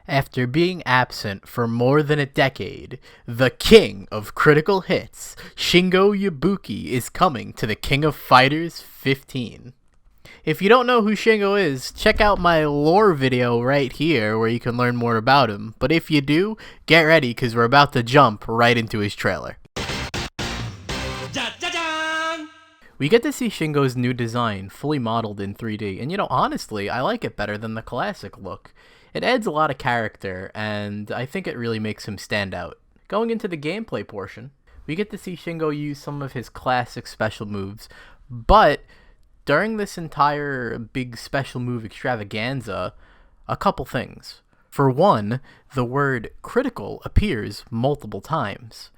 After being absent for more than a decade, the king of critical hits, Shingo Yabuki, is coming to the King of Fighters 15. If you don't know who Shingo is, check out my lore video right here where you can learn more about him. But if you do, get ready because we're about to jump right into his trailer. We get to see Shingo's new design fully modeled in 3D, and honestly, I like it better than the classic look. It adds a lot of character, and I think it really makes him stand out. Going into the gameplay portion, we get to see Shingo use some of his classic special moves, but during this entire big special move extravaganza, a couple things. For one, the word critical appears multiple times.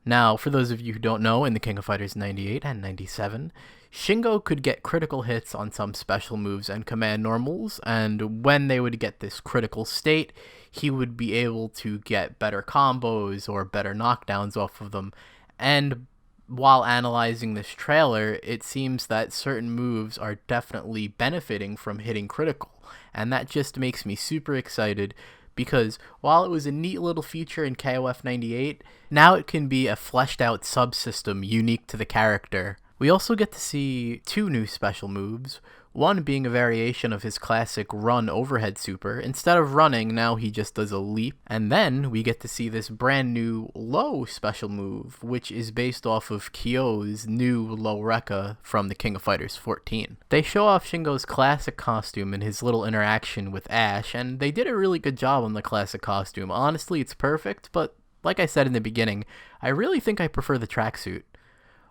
Now, for those of you who don't know, in the King of Fighters 98 and 97, Shingo could get critical hits on some special moves and command normals, and when they would get this critical state, he would be able to get better combos or better knockdowns off of them. And while analyzing this trailer, it seems that certain moves are definitely benefiting from hitting critical, and that just makes me super excited because while it was a neat little feature in KOF 98, now it can be a fleshed out subsystem unique to the character. We also get to see two new special moves, one being a variation of his classic run overhead super. Instead of running, now he just does a leap. And then we get to see this brand new low special move, which is based off of Kyo's new low Rekka from the King of Fighters 14. They show off Shingo's classic costume and his little interaction with Ash, and they did a really good job on the classic costume. Honestly, it's perfect, but like I said in the beginning, I really think I prefer the tracksuit.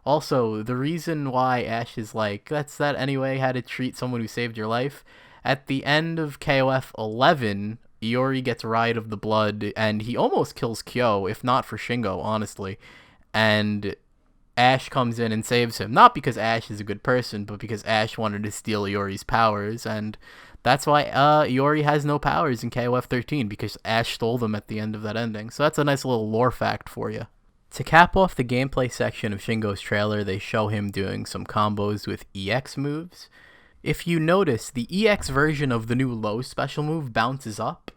Also, the reason why Ash is like, that's that anyway, how to treat someone who saved your life. At the end of KOF 11, Iori gets Ride of the Blood, and he almost kills Kyo, if not for Shingo, honestly. And Ash comes in and saves him. Not because Ash is a good person, but because Ash wanted to steal Iori's powers, and that's why Iori has no powers in KOF 13, because Ash stole them at the end of that ending. So that's a nice little lore fact for you. To cap off the gameplay section of Shingo's trailer, they show him doing some combos with EX moves. If you notice, the EX version of the new low special move bounces up,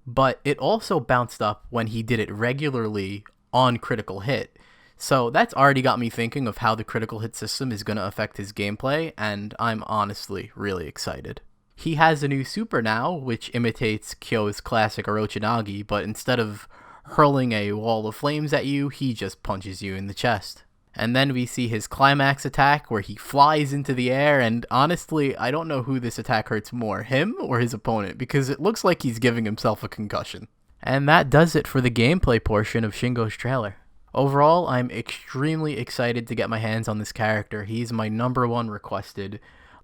but it also bounced up when he did it regularly on critical hit. So that's already got me thinking of how the critical hit system is going to affect his gameplay, and I'm honestly really excited. He has a new super now, which imitates Kyo's classic Orochinagi, but instead of hurling a wall of flames at you, he just punches you in the chest. And then we see his climax attack where he flies into the air, and honestly, I don't know who this attack hurts more, him or his opponent, because it looks like he's giving himself a concussion. And that does it for the gameplay portion of Shingo's trailer. Overall, I'm extremely excited to get my hands on this character. He's my #1 requested,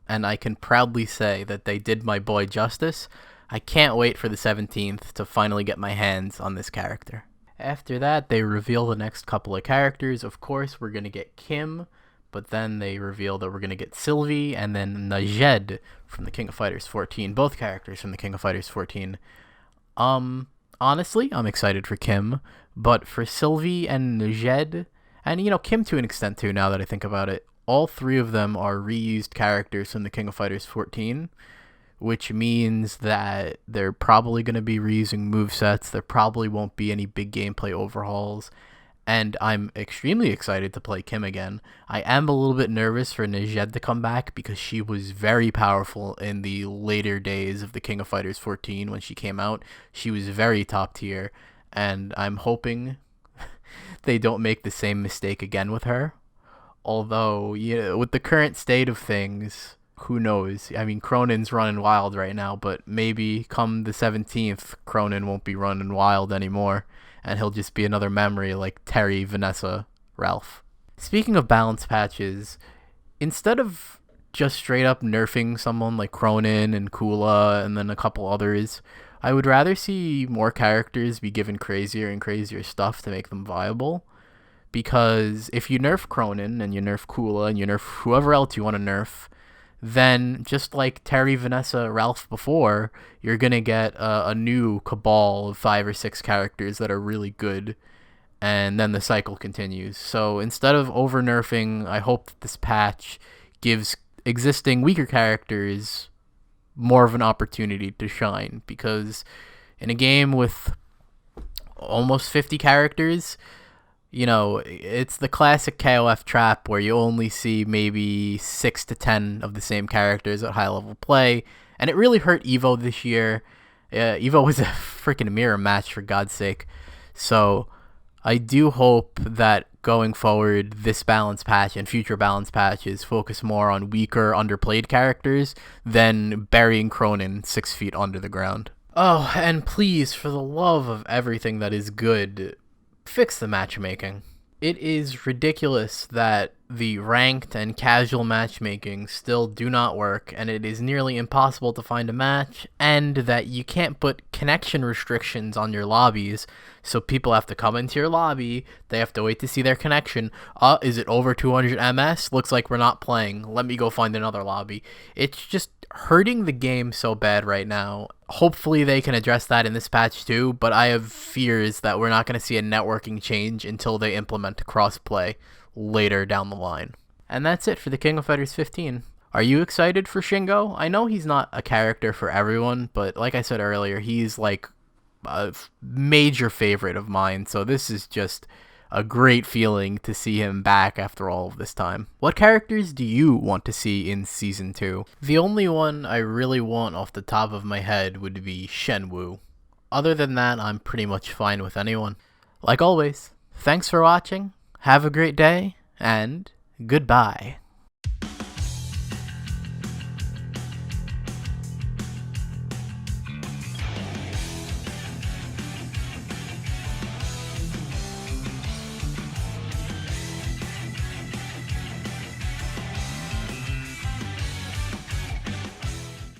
and I can proudly say that they did my boy justice. I can't wait for the 17th to finally get my hands on this character. After that, they reveal the next couple of characters. Of course, we're going to get Kim, but then they reveal that we're going to get Sylvie and then Najed from the King of Fighters 14. Both characters from the King of Fighters 14. Honestly, I'm excited for Kim, but for Sylvie and Najed, and Kim to an extent too, now that I think about it, all three of them are reused characters from the King of Fighters 14. Which means that they're probably going to be reusing movesets. There probably won't be any big gameplay overhauls. And I'm extremely excited to play Kim again. I am a little bit nervous for Najed to come back because she was very powerful in the later days of the King of Fighters 14 when she came out. She was very top tier. And I'm hoping they don't make the same mistake again with her. Although, with the current state of things, who knows? I mean, Cronin's running wild right now, but maybe come the 17th, Cronin won't be running wild anymore, and he'll just be another memory like Terry, Vanessa, Ralph. Speaking of balance patches, instead of just straight up nerfing someone like Cronin and Kula and then a couple others, I would rather see more characters be given crazier and crazier stuff to make them viable. Because if you nerf Cronin and you nerf Kula and you nerf whoever else you want to nerf, then just like Terry, Vanessa, Ralph before, you're going to get a new cabal of 5 or 6 characters that are really good, and then the cycle continues. So instead of over-nerfing, I hope that this patch gives existing weaker characters more of an opportunity to shine, because In a game with almost 50 characters, it's the classic KOF trap where you only see maybe 6 to 10 of the same characters at high level play. And it really hurt Evo this year. Evo was a freaking mirror match, for God's sake. So I do hope that going forward, this balance patch and future balance patches focus more on weaker, underplayed characters than burying Cronin 6 feet under the ground. Oh, and please, for the love of everything that is good, fix the matchmaking. It is ridiculous that the ranked and casual matchmaking still do not work, and it is nearly impossible to find a match, and that you can't put connection restrictions on your lobbies, so people have to come into your lobby, they have to wait to see their connection. Is it over 200 MS? Looks like we're not playing. Let me go find another lobby. It's just hurting the game so bad right now. Hopefully they can address that in this patch too, but I have fears that we're not going to see a networking change until they implement crossplay later down the line. And that's it for the King of Fighters 15. Are you excited for Shingo? I know he's not a character for everyone, but like I said earlier, he's like a major favorite of mine, so this is just a great feeling to see him back after all of this time. What characters do you want to see in Season 2? The only one I really want off the top of my head would be Shenwu. Other than that, I'm pretty much fine with anyone. Like always, thanks for watching, have a great day, and goodbye.